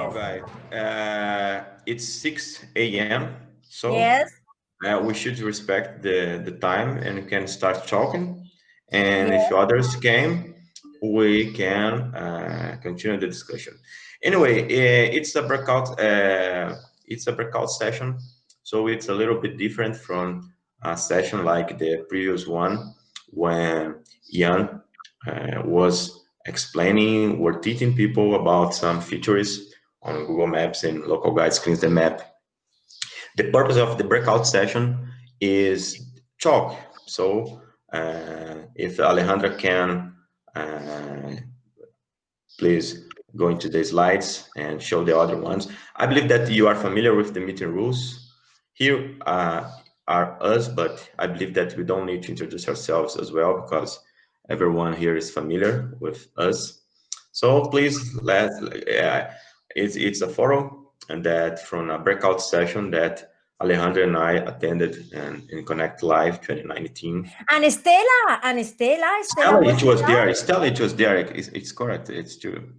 Yes. guys. It's 6 a.m. So Yes. we should respect the time and we can start talking. And Yes. if others came, we can continue the discussion. Anyway, it's a breakout. It's a breakout session, so it's a little bit different from a session like the previous one when Ian was explaining, we're teaching people about some features on Google Maps and local guides cleans the map. The purpose of the breakout session is talk. So if Alejandra can please go into the slides and show the other ones. I believe that you are familiar with the meeting rules. Here are us, but I believe that we don't need to introduce ourselves as well because everyone here is familiar with us. So please, it's a forum and that from a breakout session that Alejandra and I attended in Connect Live 2019. And Stella Stella, was it was there. there. Stella, it was there. It's correct. It's true.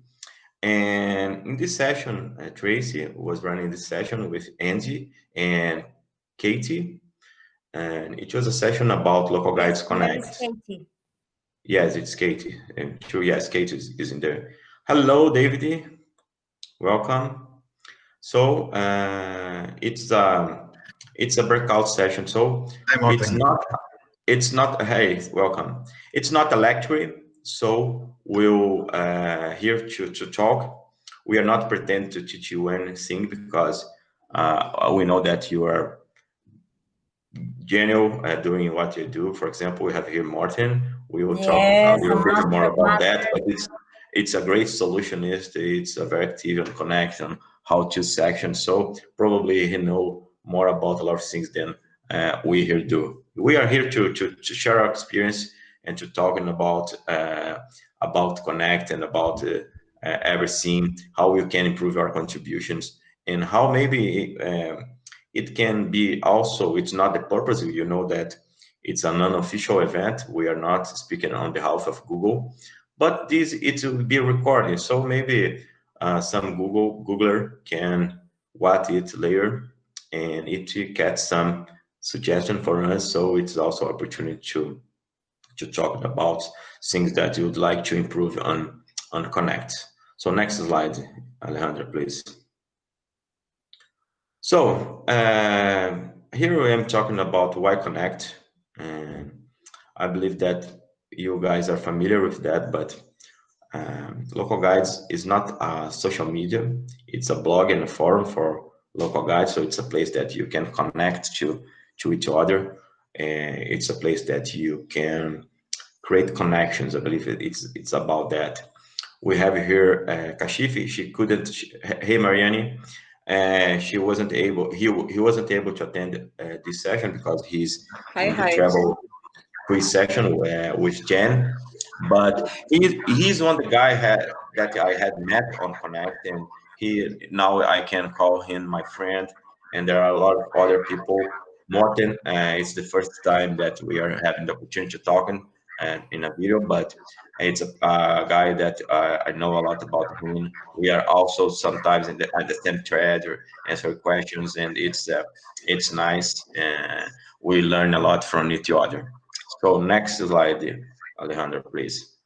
And in this session, Tracy was running this session with Angie and Katie. And it was a session about Local Guides Connect. Katie. Yes, it's Katie. And true, yes, Katie is in there. Hello, David. Welcome. So it's a breakout session. So it's not, hey, welcome. It's not a lecture, so we'll here to talk. We are not pretend to teach you anything because we know that you are genuine at doing what you do. For example, we have here Martin. We will talk a little bit more about that, but it's a great solutionist. It's a very active on connection, how to section. So probably he know more about a lot of things than we here do. We are here to share our experience and to talking about Connect and about everything, how we can improve our contributions and how maybe it can be also, it's not the purpose, you know that it's an unofficial event. We are not speaking on behalf of Google, but it will be recorded. So maybe some Googler can watch it later and it gets some suggestion for us. So it's also opportunity to talk about things that you would like to improve on Connect. So next slide, Alejandra, please. So here I am talking about why Connect, and I believe that you guys are familiar with that, but Local Guides is not a social media. It's a blog and a forum for local guides, so it's a place that you can connect to each other. It's a place that you can create connections. I believe it's about that. We have here Kashif. She couldn't. Hey, Mariani. She wasn't able. He wasn't able to attend this session because he's in the travel pre-session with Jen. But he's one the guy that I had met on Connect, and now I can call him my friend. And there are a lot of other people. Morten, it's the first time that we are having the opportunity to talking in a video, but it's a guy that I know a lot about him. We are also sometimes at the same thread or answer questions, and it's nice. We learn a lot from each other. So next slide, Alejandro, please.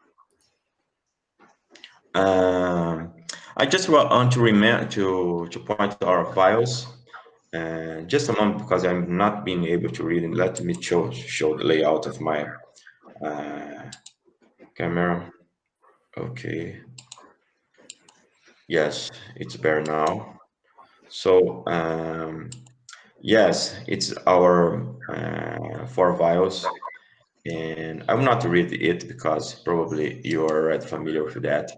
I just want to remember to point to our files. Just a moment, because I'm not being able to read it. Let me show the layout of my camera. Okay. Yes, it's better now. So yes, it's our 4 files. And I will not read it because probably you are already familiar with that,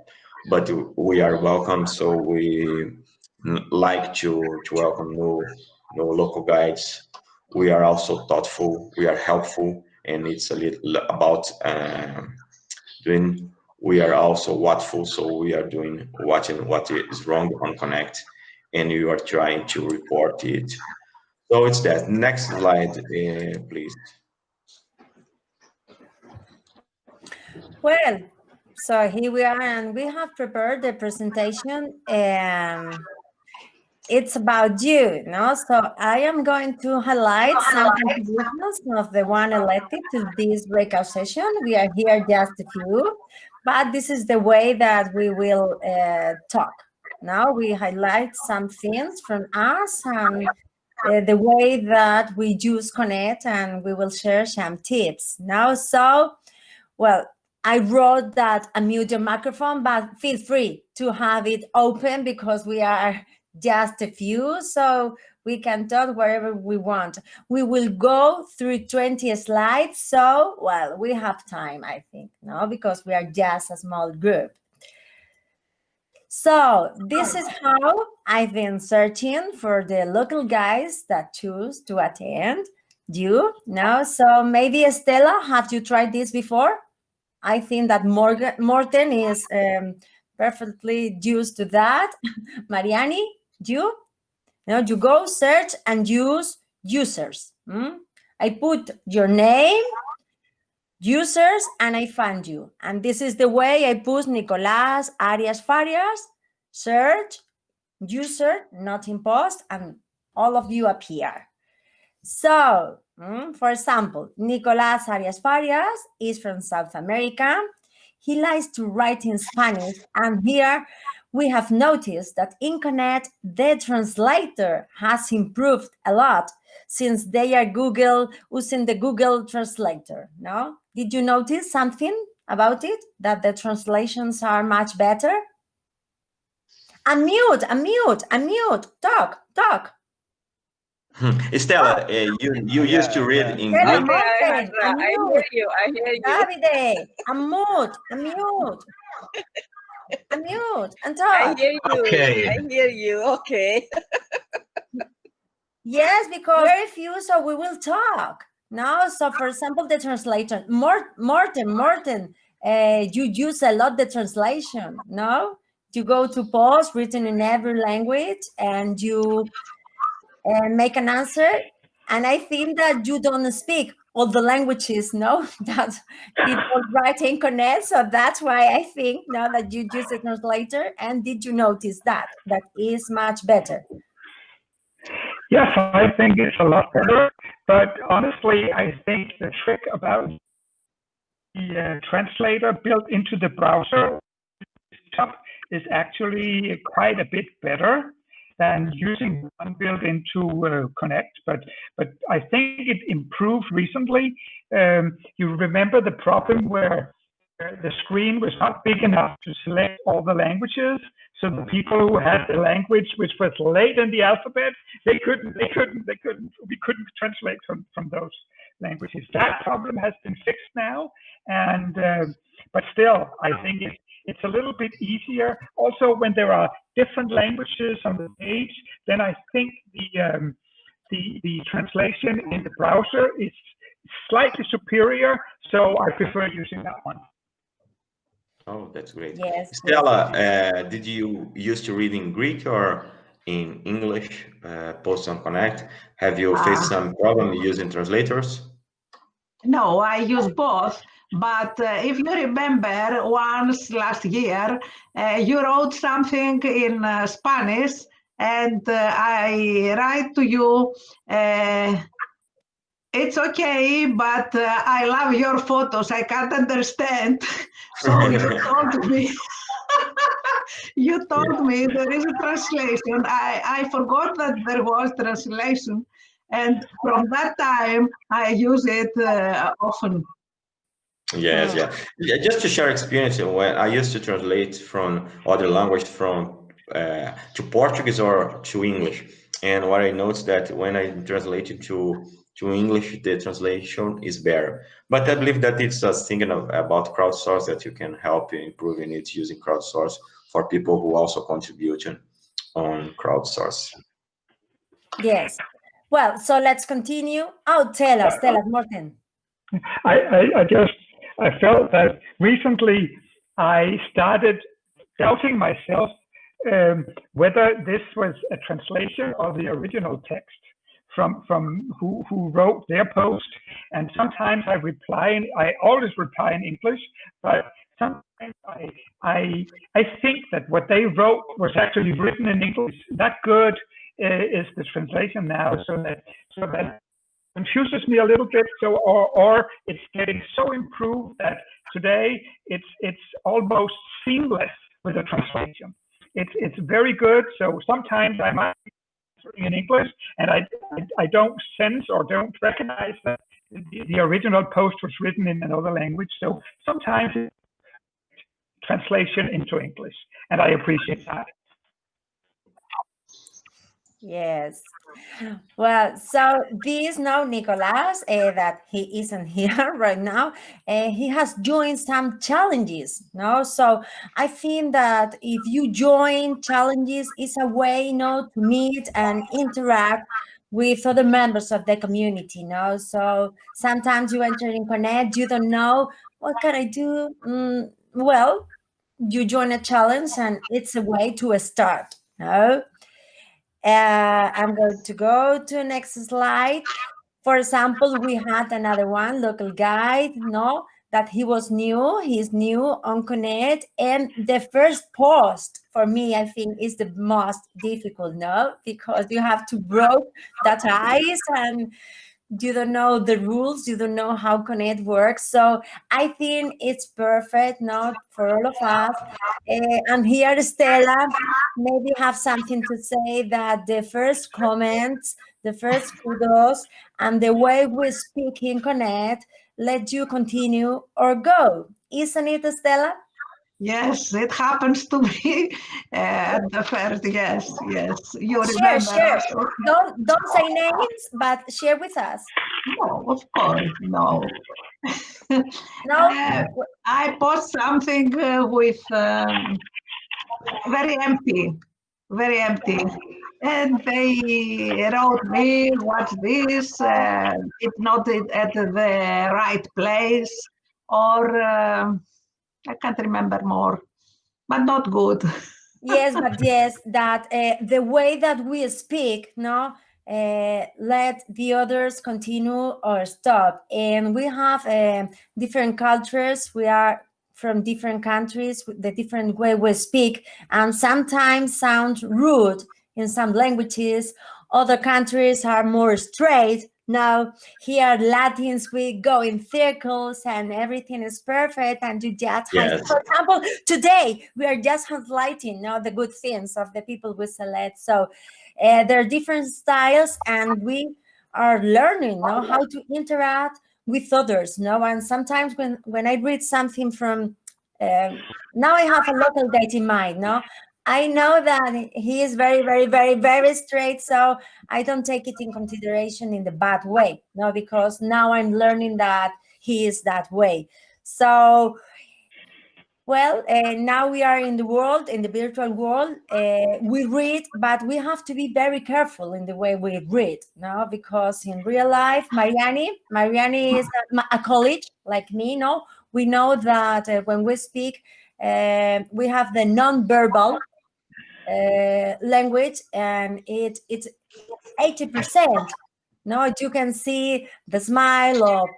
but we are welcome. So we like to welcome no local guides. We are also thoughtful, we are helpful, and it's a little about doing. We are also watchful, so we are watching what is wrong on Connect, and you are trying to report it. So it's that. Next slide, please. Well, So here we are, and we have prepared the presentation. It's about you, no? So I am going to highlight some contributions of the one elected to this breakout session. We are here just a few, but this is the way that we will talk. Now we highlight some things from us and the way that we use Connect, and we will share some tips. Now, so, well, I wrote that unmute your microphone, but feel free to have it open because we are just a few, so we can talk wherever we want. We will go through 20 slides, so, well, we have time, I think, no, because we are just a small group. So this is how I've been searching for the local guys that choose to attend you. No, so maybe Estela, have you tried this before? I think that Morten is perfectly used to that. Mariani, you? No, you go search and use users. I put your name, users, and I find you. And this is the way I put Nicolás Arias Farias, search, user, not in post, and all of you appear. So, for example, Nicolás Arias Farias is from South America. He likes to write in Spanish, and here we have noticed that in Connect, the translator has improved a lot since they are using the Google Translator, no? Did you notice something about it, that the translations are much better? Unmute, talk. Estela, you used to read in Stella, Greek? Monte, I hear you. Davide, unmute, and talk. I hear you. Okay. I hear you. Okay. Yes, because very few, so we will talk. No, so for example, the translation. Morten, you use a lot the translation, no? You go to post written in every language and you make an answer. And I think that you don't speak all the languages, no, that people write in Connect. So that's why I think now that you use the translator. And did you notice that is much better? Yes, I think it's a lot better. But honestly, I think the trick about the translator built into the browser is actually quite a bit better than using one built into Connect. But I think it improved recently. You remember the problem where the screen was not big enough to select all the languages. So the people who had the language which was late in the alphabet, we couldn't translate from those languages. That problem has been fixed now, and but still, I think it's a little bit easier. Also, when there are different languages on the page, then I think the translation in the browser is slightly superior. So I prefer using that one. Oh, that's great. Yes. Stella, did you used to read in Greek or in English, post on Connect? Have you faced some problem using translators? No, I use both. But if you remember, once last year, you wrote something in Spanish, and I write to you, it's okay, but I love your photos. I can't understand. So you told me, there is a translation. I forgot that there was translation. And from that time, I use it often. Yes, yeah. Just to share experience, when I used to translate from other language to Portuguese or to English, and what I noticed that when I translated to English, the translation is better. But I believe that it's just thinking about crowdsource that you can help improving it using crowdsource for people who also contribute on crowdsource. Yes. Well, so let's continue. Oh, tell us, Morten. I felt that recently I started doubting myself whether this was a translation of the original text. from who wrote their post, and sometimes I reply. I always reply in English, but sometimes I think that what they wrote was actually written in English. That good is the translation now, so that confuses me a little bit. So or it's getting so improved that today it's almost seamless with the translation. It's very good. So sometimes I might be in English and I don't sense or don't recognize that the original post was written in another language. So sometimes it's translation into English, and I appreciate that. Yes. Well, so this now Nicolas, that he isn't here right now, he has joined some challenges. No, so I think that if you join challenges, it's a way, to meet and interact with other members of the community. No, so sometimes you enter in Connect, you don't know what can I do. Well, you join a challenge, and it's a way to start. No. I'm going to go to the next slide. For example, we had another one, local guide, that he's new on Connect. And the first post for me, I think, is the most difficult, because you have to break that ice and you don't know the rules, you don't know how Connect works. So I think it's perfect for all of us. And here, Stella, maybe have something to say that the first comments, the first kudos, and the way we speak in Connect let you continue or go. Isn't it, Stella? Yes, it happens to me at the first. Yes. You Share. remember? Don't say names, but share with us. No, of course, no. No. I post something with very empty, and they wrote me, "What's this? It's not at the right place," or I can't remember more, but not good. Yes, that the way that we speak, let the others continue or stop. And we have different cultures. We are from different countries, the different way we speak, and sometimes sound rude in some languages. Other countries are more straight. Now, here, Latins, we go in circles and everything is perfect. And you just, Yes. for example, today, we are just highlighting the good things of the people we select. So there are different styles, and we are learning how to interact with others. And sometimes when I read something from, now I have a local date in mind, I know that he is very, very, very, very straight. So I don't take it in consideration in the bad way, because now I'm learning that he is that way. So, well, now we are in the world, in the virtual world. We read, but we have to be very careful in the way we read, because in real life, Mariani is a college like me, we know that when we speak, we have the non-verbal language, and it's 80%. You can see the smile of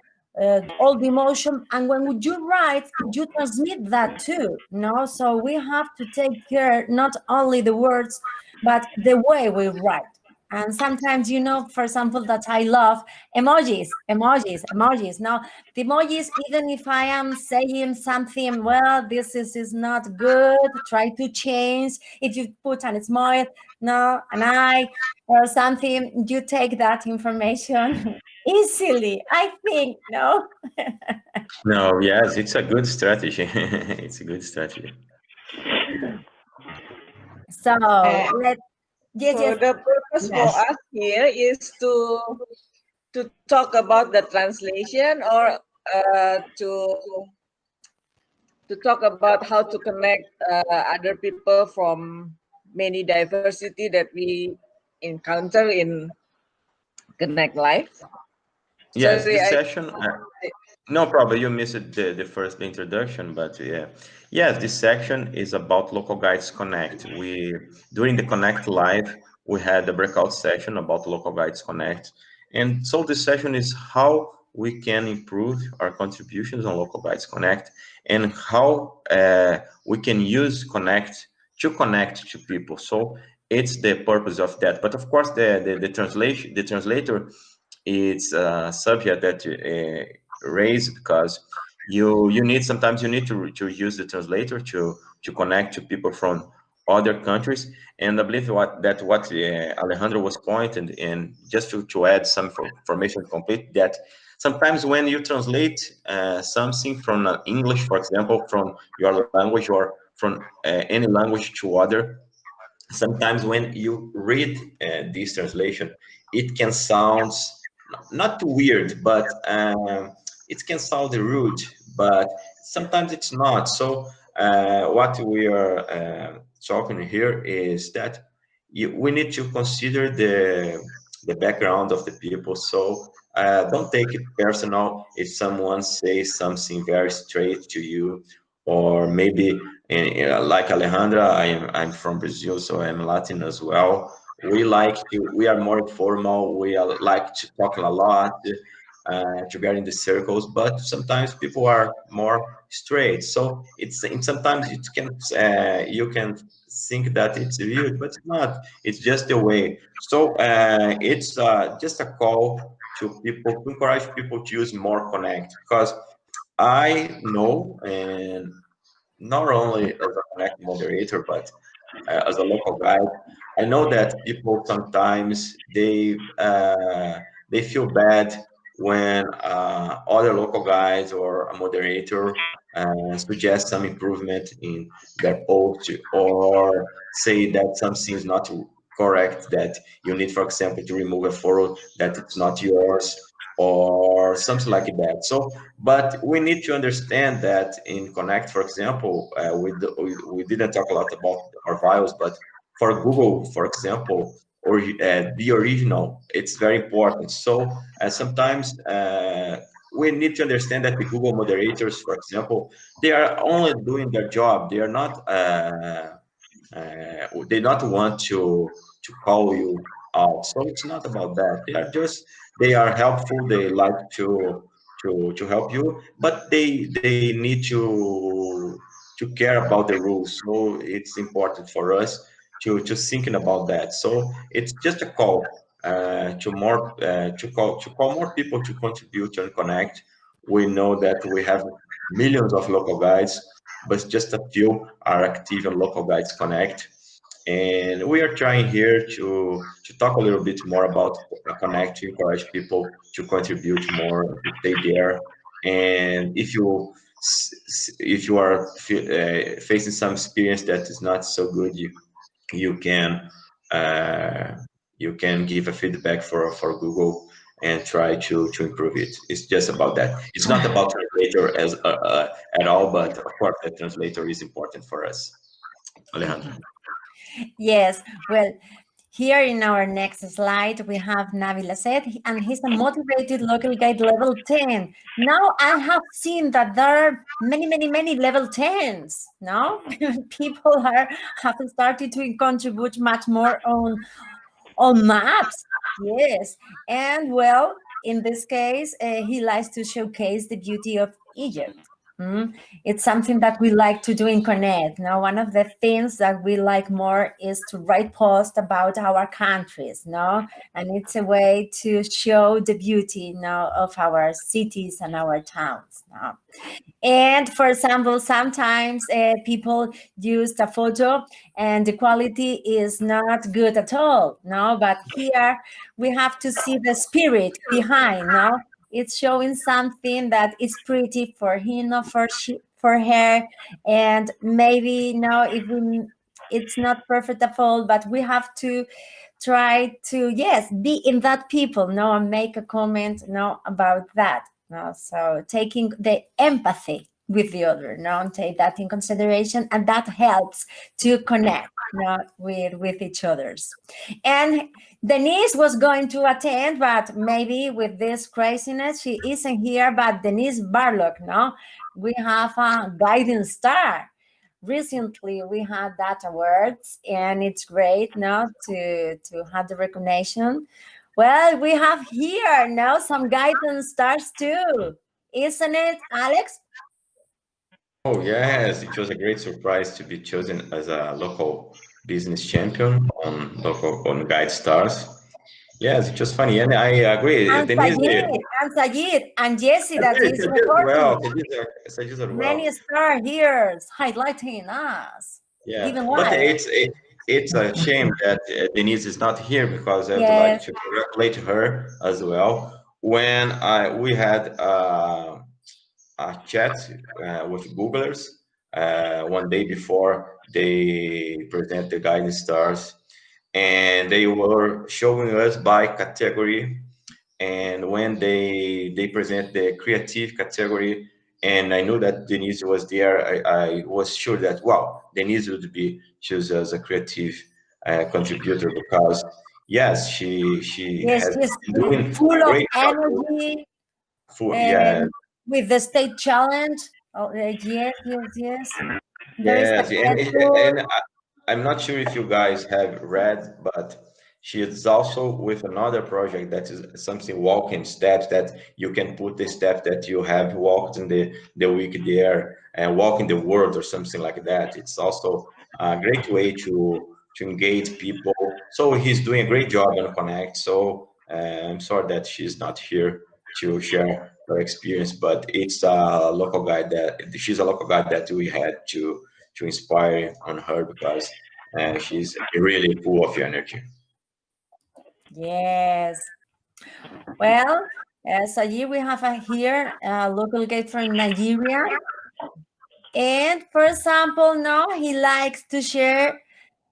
all the emotion, and when you write, you transmit that too. So we have to take care not only the words, but the way we write. And sometimes, for example, that I love emojis. Now, the emojis, even if I am saying something, well, this is not good, try to change. If you put an smile, an eye, or something, you take that information easily, I think, no? No, yes, it's a good strategy. It's a good strategy. So, So the purpose for us here is to talk about the translation, or to talk about how to connect other people from many diversity that we encounter in Connect Live. Yes, Sorry, this session. No problem. You missed the first introduction, but yes, this section is about Local Guides Connect. During the Connect Live, we had a breakout session about Local Guides Connect. And so this session is how we can improve our contributions on Local Guides Connect, and how we can use Connect to people. So it's the purpose of that. But of course, the translator is a subject that raised, because sometimes you need to use the translator to connect to people from other countries. And I believe what Alejandra was pointing, and just to add some information complete, that sometimes when you translate something from English, for example, from your language or from any language to other, sometimes when you read this translation, it can sound not too weird, but it can sound rude, but sometimes it's not. So what we are talking here is that we need to consider the background of the people. So don't take it personal if someone says something very straight to you, or maybe like Alejandra, I'm from Brazil, so I'm Latin as well. We are more informal. We like to talk a lot, to get in the circles, but sometimes people are more straight. So sometimes it can you can think that it's weird, but it's not. It's just the way. So it's just a call to people, to encourage people to use more Connect, because I know, and not only as a Connect moderator, but as a local guide, I know that people sometimes they feel bad when other local guides or a moderator suggest some improvement in their post, or say that something is not correct, that you need, for example, to remove a photo that it's not yours, or something like that. So, but we need to understand that in Connect, for example, we didn't talk a lot about our files, but for Google, for example, or the original, it's very important. So sometimes we need to understand that the Google moderators, for example, they are only doing their job. They are not they not want to call you out. So it's not about that. They are helpful. They like to help you, but they need to care about the rules. So it's important for us to thinking about that. So it's just a call to call more people to contribute and connect. We know that we have millions of local guides, but just a few are active on Local Guides Connect. And we are trying here to talk a little bit more about Connect, to encourage people to contribute more, to stay there. And if you are facing some experience that is not so good, you can uh, you can give a feedback for Google and try to improve it. It's just about that. It's not about translator as at all, but of course the translator is important for us. Alejandra. Yes, well, here in our next slide, we have Nabila said, and he's a motivated local guide level 10. Now I have seen that there are many level 10s. Now people have started to contribute much more on maps. Yes, and well, in this case, he likes to showcase the beauty of Egypt. It's something that we like to do in Connect. Now, one of the things that we like more is to write posts about our countries, no? And it's a way to show the beauty now of our cities and our towns. No? And for example, sometimes people use a photo and the quality is not good at all, no? But here we have to see the spirit behind, no? It's showing something that is pretty for him or for her, and maybe it's not perfect at all, but we have to try to be in that people, no, and make a comment, no, about that. No, so taking the empathy with the other, no, and take that in consideration, and that helps to connect, no, with each others. And Denise was going to attend, but maybe with this craziness, she isn't here. But Denise Barlock, no, we have a guiding star. recently we had that awards, and it's great now to have the recognition. Well, we have here now some guidance stars too, isn't it, Alex? Oh, yes, it was a great surprise to be chosen as a local business champion on Guide Stars. Yes, it was funny, and I agree. And Denise, Sajid, and Jesse that Sajid is as well. recording. Sajid as well. Many star here highlighting us. Yeah, Giving but life. it's a shame that Denise is not here, because I would like Yes. to congratulate her as well. When we had a chat with Googlers one day before they present the guidance stars, and they were showing us by category. And when they present the creative category, and I knew that Denise was there, I was sure that, wow, Denise would be chosen as a creative contributor, because yes, she Yes, has she's been doing full a of great job. energy Yeah, with the state challenge. Oh, yes. Very yes, successful. I'm not sure if you guys have read, but she is also with another project that is something walking steps, that you can put the step that you have walked in the week there and walk in the world or something like that. It's also a great way to engage people. So he's doing a great job on Connect. So I'm sorry that she's not here to share her experience, but it's a local guide that she's a local guide that we had to inspire on her, because she's really full of energy. Yes. Well, Sagir, we have here a local guide from Nigeria. And for example, now he likes to share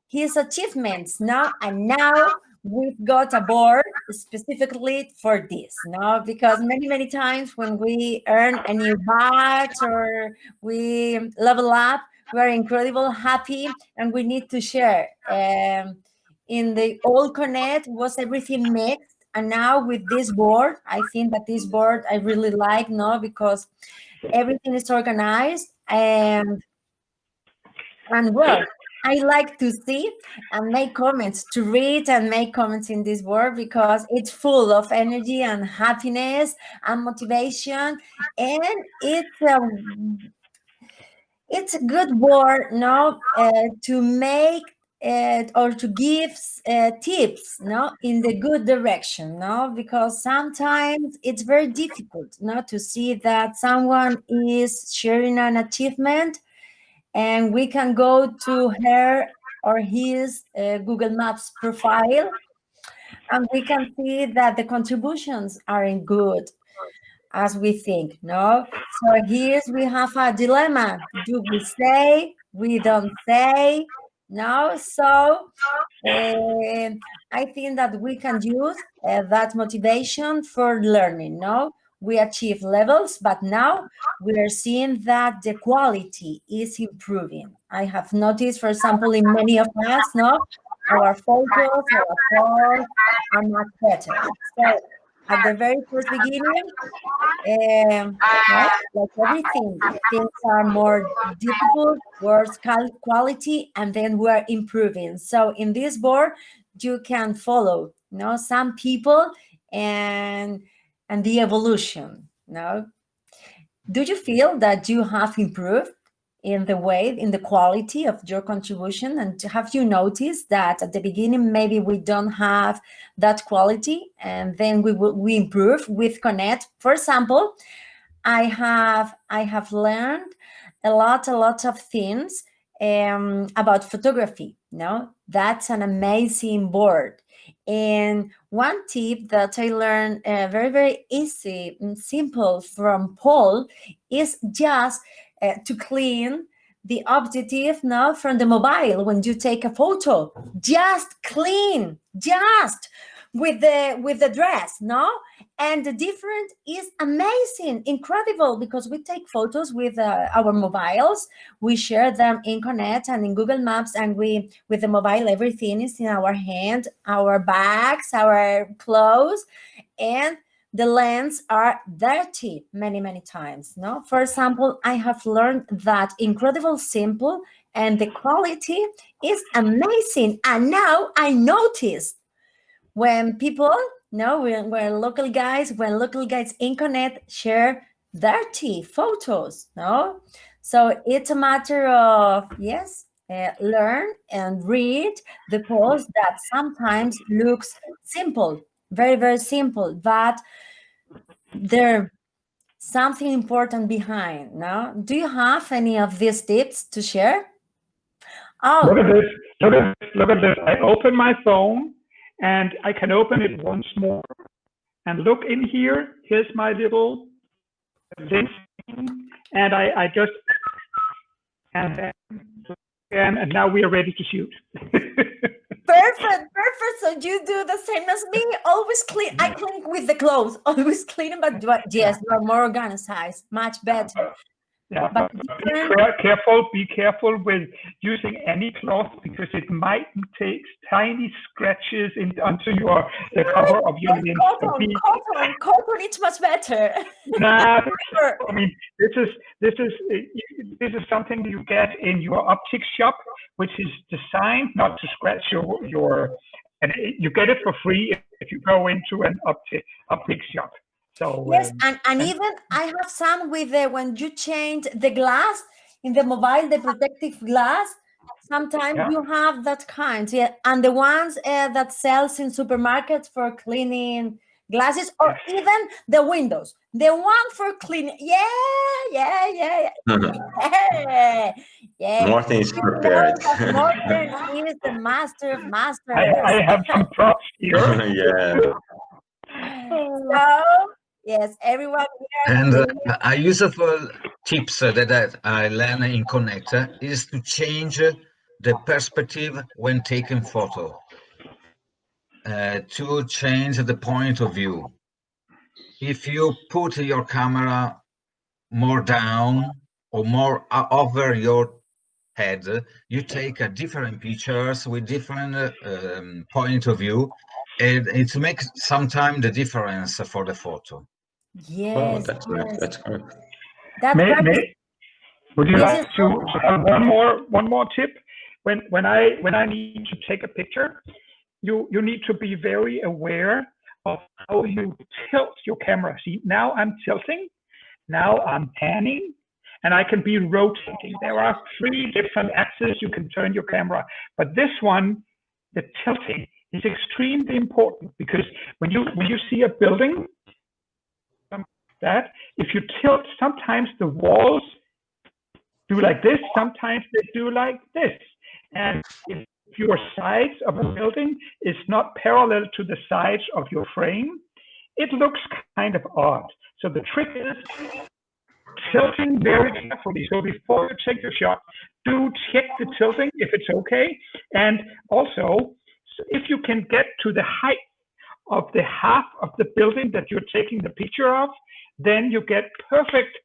his achievements now, and now we've got a board specifically for this now, because many times when we earn a new badge or we level up, we're incredibly happy and we need to share. In the old Connect was everything mixed, and now with this board, I think that this board I really like now, because everything is organized, and well, I like to see and make comments, to read and make comments in this board, because it's full of energy and happiness and motivation, and it's a good word now to make or to give tips no in the good direction, no, because sometimes it's very difficult not to see that someone is sharing an achievement, and we can go to her or his Google Maps profile, and we can see that the contributions aren't good as we think, no? So here we have a dilemma. Do we say, we don't say, no? So I think that we can use that motivation for learning, no? We achieve levels, but now we are seeing that the quality is improving. I have noticed, for example, in many of us, no? Our focus, our thoughts are much better. So at the very first beginning, no, like everything, things are more difficult, worse quality, and then we're improving. So in this board, you can follow, some people and the evolution. No, do you feel that you have improved in the way, in the quality of your contribution? And have you noticed that at the beginning maybe we don't have that quality, and then we improve with Connect? For example, I have learned a lot of things about photography. No, that's an amazing board. And one tip that I learned very easy and simple from Paul is just to clean the objective now from the mobile when you take a photo. Just clean, just with the dress, no? And the difference is amazing, incredible, because we take photos with our mobiles, we share them in Connect and in Google Maps, and we, with the mobile, everything is in our hand, our bags, our clothes, and the lens are dirty many times, no? For example, I have learned that incredible simple and the quality is amazing. And now I noticed when people, when local guys in Connect share dirty photos, no? So it's a matter of, yes, learn and read the post that sometimes looks simple, very, very simple, but there's something important behind, no? Do you have any of these tips to share? Oh, look at this, look at this. I open my phone and I can open it once more and look in here. Here's my little thing, and I just, and now we are ready to shoot. Perfect. So you do the same as me. Always clean. I clean with the clothes. Always clean, but yes, you are more organized. Much better. Yeah, But be careful with using any cloth, because it might take tiny scratches onto the cover of your lens. Cotton, it's much better. Nah, I mean, this is something you get in your optics shop, which is designed not to scratch your and you get it for free if you go into an optics shop. So, yes, and even I have some with when you change the glass in the mobile, the protective glass. Sometimes you have that kind, and the ones that sells in supermarkets for cleaning glasses, or even the windows. The one for cleaning, yeah. Morten is prepared. Morten is the master of masters. I have some props here. Yeah. So, yes, everyone here. And a useful tips that I learned in Connect is to change the perspective when taking photo, to change the point of view. If you put your camera more down or more over your head, you take a different pictures with different point of view, and it makes sometimes the difference for the photo. Yes, that's correct. That's correct. Would you like to have one more tip? When I need to take a picture, you need to be very aware of how you tilt your camera. See, now I'm tilting, now I'm panning, and I can be rotating. There are 3 different axes you can turn your camera, but this one, the tilting, is extremely important, because when you see a building, that if you tilt, sometimes the walls do like this, sometimes they do like this, and if your sides of a building is not parallel to the sides of your frame, it looks kind of odd. So the trick is tilting very carefully. So before you take your shot, do check the tilting if it's okay, and also if you can get to the height of the half of the building that you're taking the picture of, then you get perfect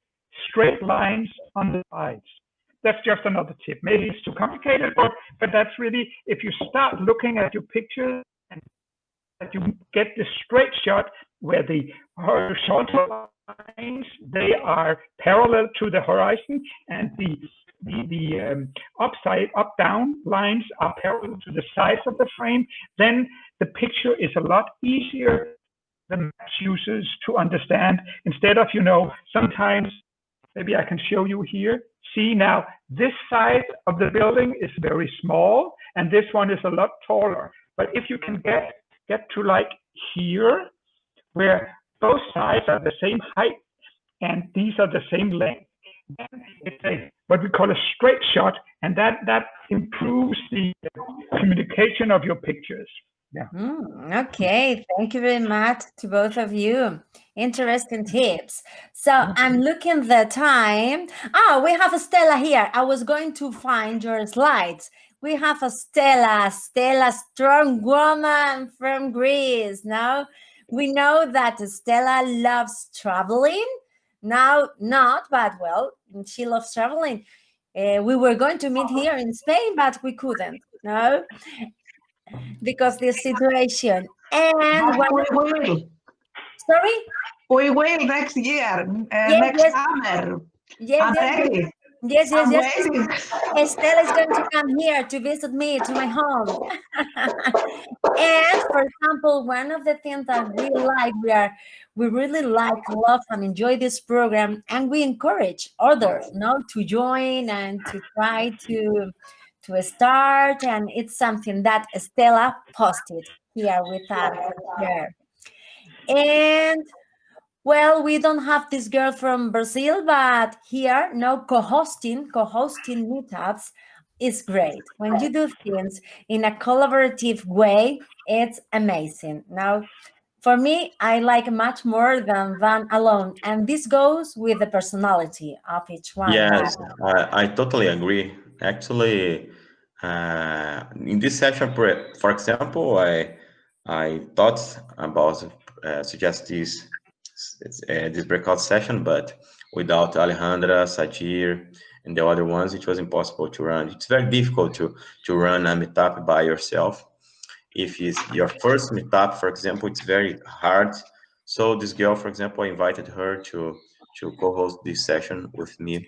straight lines on the sides. That's just another tip. Maybe it's too complicated, but that's really, if you start looking at your pictures and that you get the straight shot where the horizontal lines, they are parallel to the horizon, and the up-down lines are parallel to the sides of the frame, then the picture is a lot easier than users to understand. Instead of, sometimes, maybe I can show you here. See, now this side of the building is very small, and this one is a lot taller. But if you can get to like here, where both sides are the same height and these are the same length, it's what we call a straight shot, and that improves the communication of your pictures. Yeah. Okay, thank you very much to both of you. Interesting tips. So I'm looking the time. We have a Stella here. I was going to find your slides. We have a Stella, strong woman from Greece. Now we know that Stella loves traveling. Now not, but well, she loves traveling. We were going to meet here in Spain, but we couldn't. No. Because this situation, and we will. Sorry, we will next year, next summer. Yes. Yes, yes, I'm yes. waiting. Estelle is going to come here to visit me to my home. And for example, one of the things that we like, we really like, love, and enjoy this program, and we encourage others, to join and to try to start. And it's something that Estella posted here with us here. And well, we don't have this girl from Brazil, but here, co-hosting meetups is great. When you do things in a collaborative way, it's amazing. Now, for me, I like much more than alone. And this goes with the personality of each one. Yes, I totally agree. Actually, in this session, for example, I thought about suggest this breakout session, but without Alejandra, Sagir, and the other ones, it was impossible to run. It's very difficult to run a meetup by yourself. If it's your first meetup, for example, it's very hard. So this girl, for example, I invited her to co-host this session with me,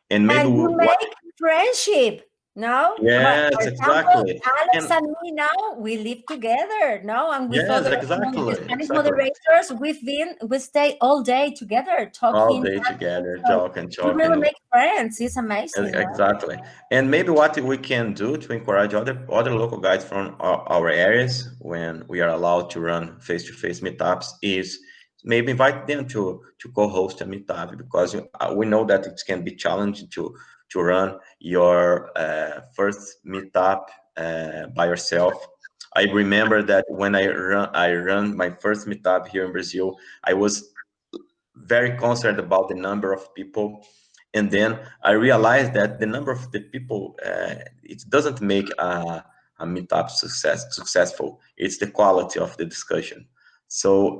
and maybe And you make friendship. No? Yes, For example, exactly. Alex and me now, we live together, no? And with Yes, other exactly, Spanish exactly. moderators, we stay all day together talking. All day together, talking. We really make friends. It's amazing. Exactly. And maybe what we can do to encourage other local guides from our areas when we are allowed to run face-to-face meetups is maybe invite them to co-host a meetup, because we know that it can be challenging to run your first meetup by yourself. I remember that when I run my first meetup here in Brazil, I was very concerned about the number of people, and then I realized that the number of the people it doesn't make a meetup successful. It's the quality of the discussion. So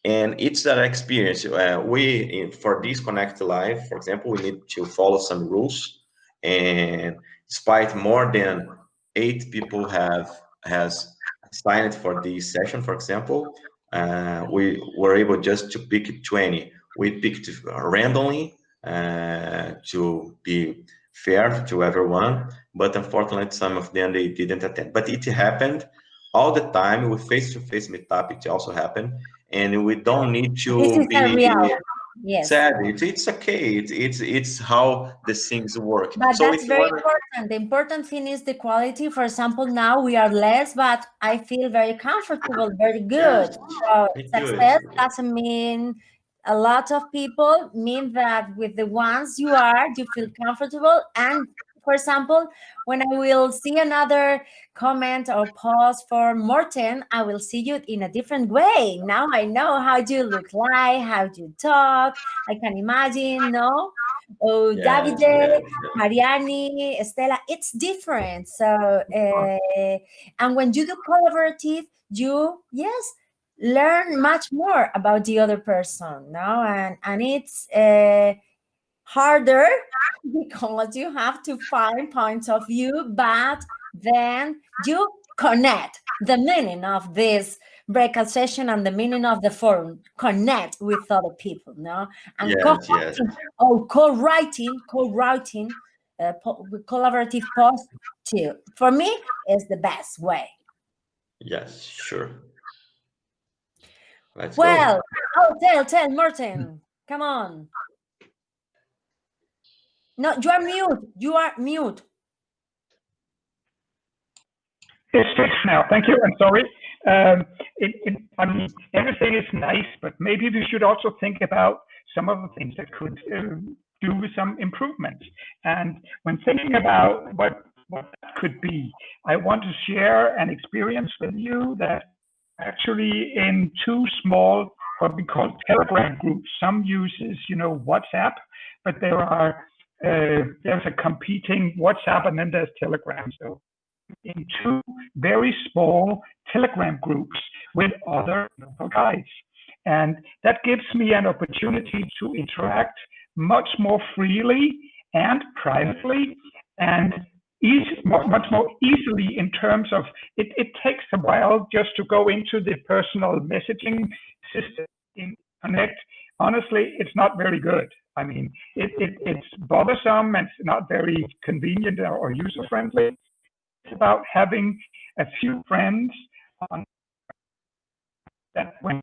and it's an experience. For this Connect Live, for example, we need to follow some rules, and despite more than 8 people has signed for this session, for example, we were able just to pick 20. We picked randomly to be fair to everyone, but unfortunately some of them they didn't attend. But it happened all the time with face-to-face meetup. It also happened, and we don't need to be Yes. sad. It's okay. It's how the things work. But so that's very important. The important thing is the quality. For example, now we are less, but I feel very comfortable, very good. So success doesn't mean a lot of people, mean that with the ones you feel comfortable. And for example, when I will see another comment or post for Morten, I will see you in a different way. Now I know how you look like, how you talk. I can imagine, no? Oh, Davide, Mariani, Estella, it's different. So, and when you do collaborative, you, learn much more about the other person, no? And it's harder because you have to find points of view, but then you connect the meaning of this breakout session and the meaning of the forum, connect with other people, no? And co-writing collaborative post too, for me, is the best way. Yes, sure. Let's go. Tell Morten, come on. No, you are mute. You are mute. It's fixed now. Thank you. I'm sorry. I mean, everything is nice, but maybe we should also think about some of the things that could do some improvements. And when thinking about what that could be, I want to share an experience with you that actually in 2 small, what we call Telegram groups. Some uses, WhatsApp, but there's a competing WhatsApp, and then there's Telegram. So in 2 very small Telegram groups with other local guides. And that gives me an opportunity to interact much more freely and privately, and much more easily in terms of, it takes a while just to go into the personal messaging system in Connect. Honestly, it's not very good. I mean, it's bothersome and it's not very convenient or user-friendly. It's about having a few friends on that when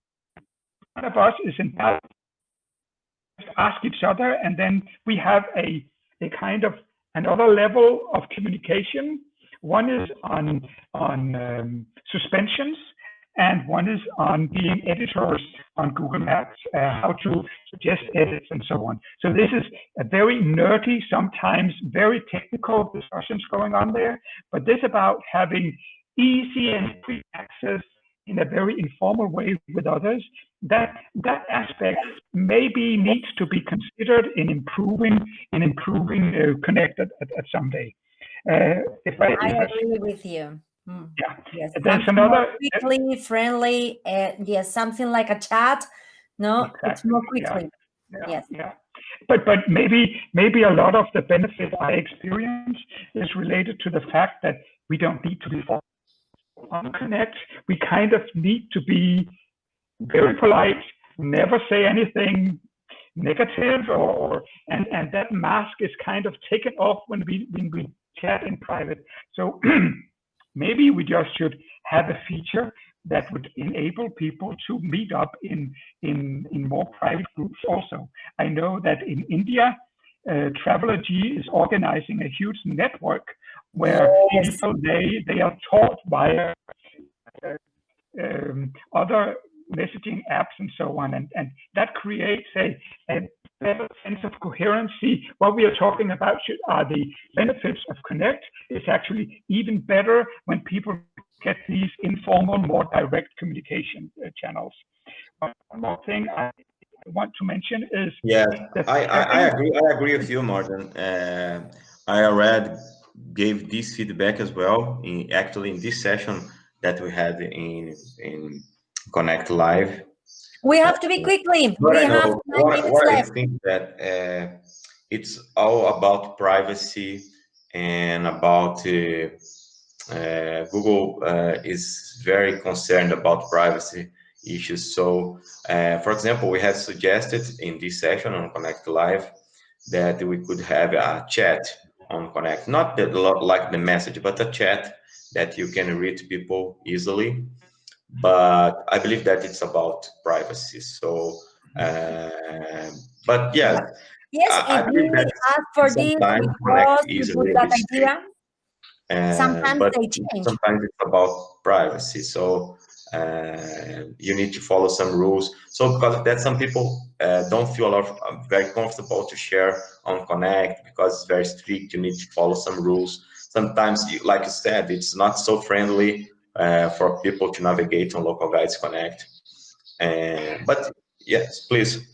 one of us is in doubt, ask each other, and then we have a kind of another level of communication. One is on suspensions, and one is on being editors on Google Maps, how to suggest edits and so on. So this is a very nerdy, sometimes very technical discussions going on there, but this about having easy and quick access in a very informal way with others, that aspect maybe needs to be considered in improving Connect at some day. If I agree with you. Yeah. Yes. There's another quickly, friendly. Yes, something like a chat. No, exactly. it's more quickly. Yeah. Yes. Yeah. But maybe a lot of the benefit I experience is related to the fact that we don't need to be on Connect. We kind of need to be very polite, never say anything negative, and that mask is kind of taken off when we chat in private. So maybe we just should have a feature that would enable people to meet up in more private groups also. I know that in India, Traveler G is organizing a huge network where people, they are taught via other messaging apps and so on, and that creates a better sense of coherency. What we are talking about are the benefits of Connect. It's actually even better when people get these informal, more direct communication channels. One more thing I want to mention is I agree with you, Martin. I already gave this feedback as well actually in this session that we had in Connect Live. We have to be quickly. But we have 9 minutes left. I think that it's all about privacy and about Google is very concerned about privacy issues. So, for example, we have suggested in this session on Connect Live that we could have a chat on Connect, not like the message, but a chat that you can read people easily. But I believe that it's about privacy. So, but yeah. Yes, I believe that ask for this because we put that idea. Sometimes they change. Sometimes it's about privacy. So you need to follow some rules. So because of that, some people don't feel very comfortable to share on Connect because it's very strict. You need to follow some rules. Sometimes, like you said, it's not so friendly for people to navigate on Local Guides Connect. But yes, please.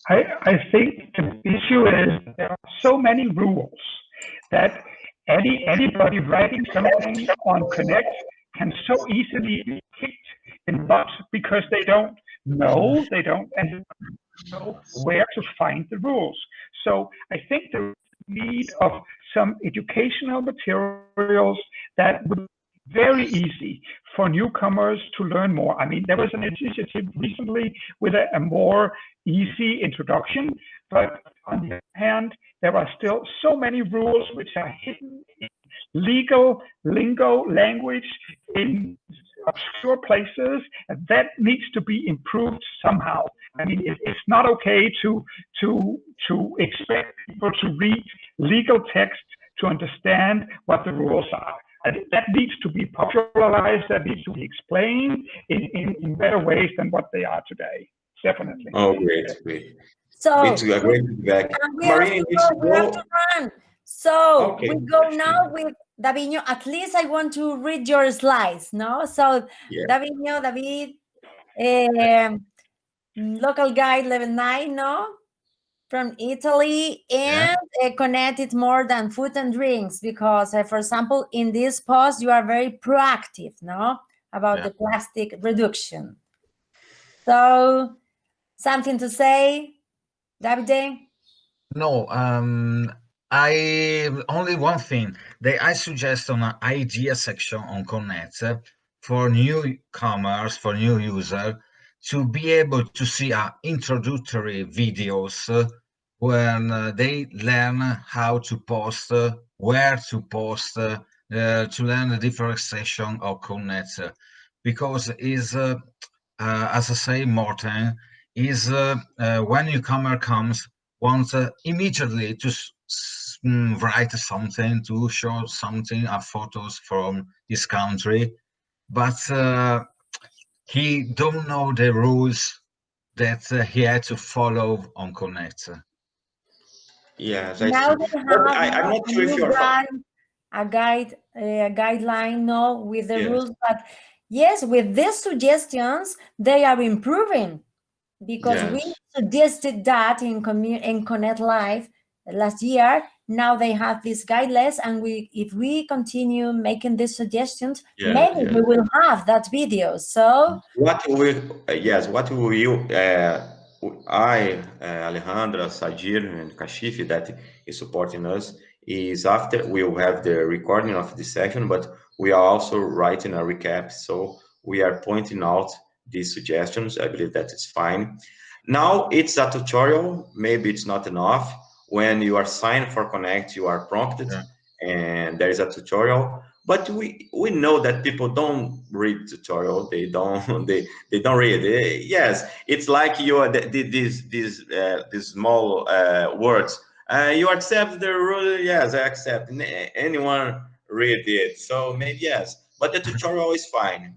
I think the issue is there are so many rules that anybody writing something on Connect can so easily be kicked in butt because they don't know where to find the rules. So I think the need of some educational materials that would be very easy for newcomers to learn more. I mean, there was an initiative recently with a more easy introduction, but on the other hand, there are still so many rules which are hidden in legal lingo language in obscure places, and that needs to be improved somehow. I mean, it's not okay to expect people to read legal text to understand what the rules are. That needs to be popularized, that needs to be explained in better ways than what they are today. Definitely. Oh, great. So it's a great feedback. We have to run. So we go now with David. At least I want to read your slides, no? So David, local guide level 9, no? From Italy, and Connect it more than food and drinks because, for example, in this post you are very proactive, no, about the plastic reduction. So, something to say, Davide? No, I only one thing. I suggest an idea section on Connect for newcomers, for new user, to be able to see introductory videos when they learn how to post, where to post, to learn the different session of Connect, because is as I say, Morten, is when newcomer comes, wants immediately to write something, to show something, photos from his country, but he don't know the rules that he had to follow on Connect. Yes, I Now see. they But have I'm not a sure if new you're a guideline, no, with the yes. rules. But yes, with these suggestions, they are improving, because we Yes. suggested that in Connect Live last year. Now they have these guidelines, and if we continue making these suggestions, Yes, maybe yes. we will have that video. So What will, yes, what will you, Alejandra, Sagir, and Kashif that is supporting us is after we will have the recording of this session, but we are also writing a recap. So we are pointing out these suggestions. I believe that it's fine. Now it's a tutorial. Maybe it's not enough. When you are signed for Connect, you are prompted, Yeah. and there is a tutorial. But we know that people don't read tutorial. They don't they don't read. Yes, it's like you are these small words. You accept the rule? Yes, I accept. Anyone read it? So maybe yes, but the tutorial is fine.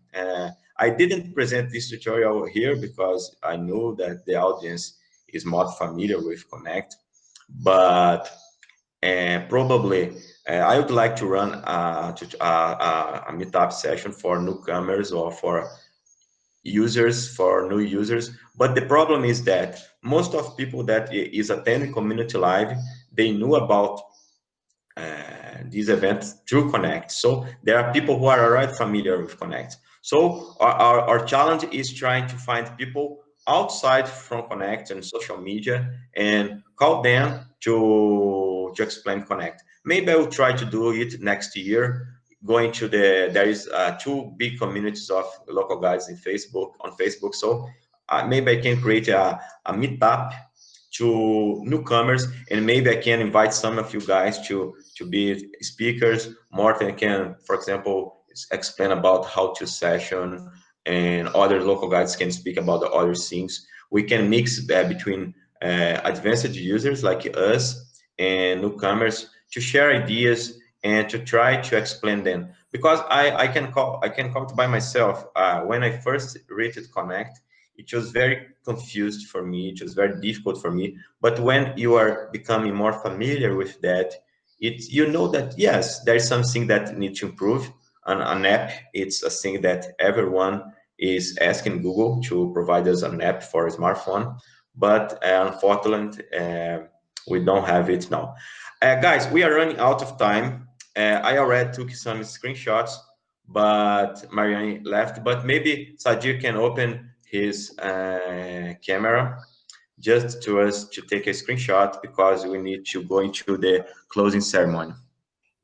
I didn't present this tutorial here because I knew that the audience is not familiar with Connect, but probably I would like to run a meetup session for newcomers or for users, for new users. But the problem is that most of people that is attending community live, they knew about these events through Connect. So there are people who are already familiar with Connect. So our challenge is trying to find people outside from Connect and social media and call them to explain Connect. Maybe I will try to do it next year. Going to there is two big communities of local guides in Facebook on Facebook. So maybe I can create a meetup to newcomers, and maybe I can invite some of you guys to be speakers. Morten can, for example, explain about how to session, and other local guides can speak about the other things. We can mix between advanced users like us and newcomers to share ideas and to try to explain them. Because I can count by myself. When I first rated Connect, it was very confused for me. It was very difficult for me. But when you are becoming more familiar with that, you know that yes, there is something that needs to improve. An app, it's a thing that everyone is asking Google to provide us an app for a smartphone, but unfortunately, we don't have it now. Guys, we are running out of time. I already took some screenshots, but Marianne left. But maybe Sagir can open his camera just to us to take a screenshot, because we need to go into the closing ceremony.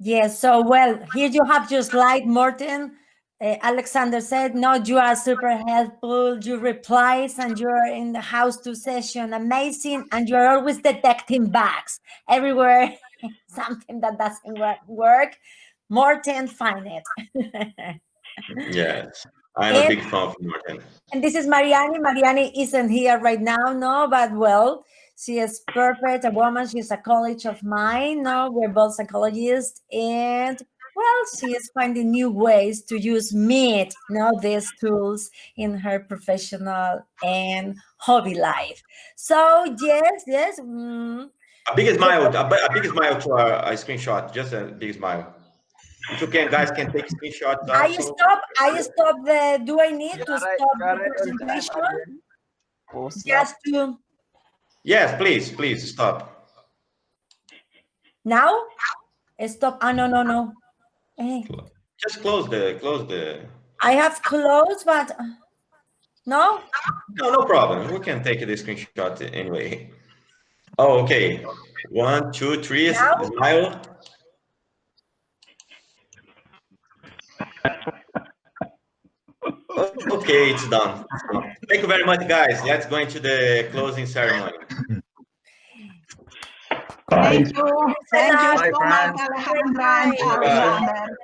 yes, so well, here you have your slide, Morten. Alexander said, no, you are super helpful. You replies, and you're in the house to session, amazing, and you're always detecting bugs everywhere. Something that doesn't work. Morten, find it. Yes, I'm a big fan of Morten. And this is Mariani. Mariani isn't here right now, no, but well, she is perfect, a woman. She's a colleague of mine. No, we're both psychologists, and well, she is finding new ways to use Meet, these tools in her professional and hobby life. So yes. A big smile, a big smile to a screenshot. Just a big smile. If you can, guys, can take screenshots also. I stop the. Do I need to stop the presentation? Just to. Yes, please stop. Now? Stop. No. Hey. Just close the. I have closed, but no? No problem. We can take the screenshot anyway. Oh, okay. 1, 2, 3. Now? Smile. Okay, it's done. Thank you very much, guys. Let's go into the closing ceremony. Bye. Thank you. Thank you Bye, so much, friends. Alejandra and Bye. Alexander.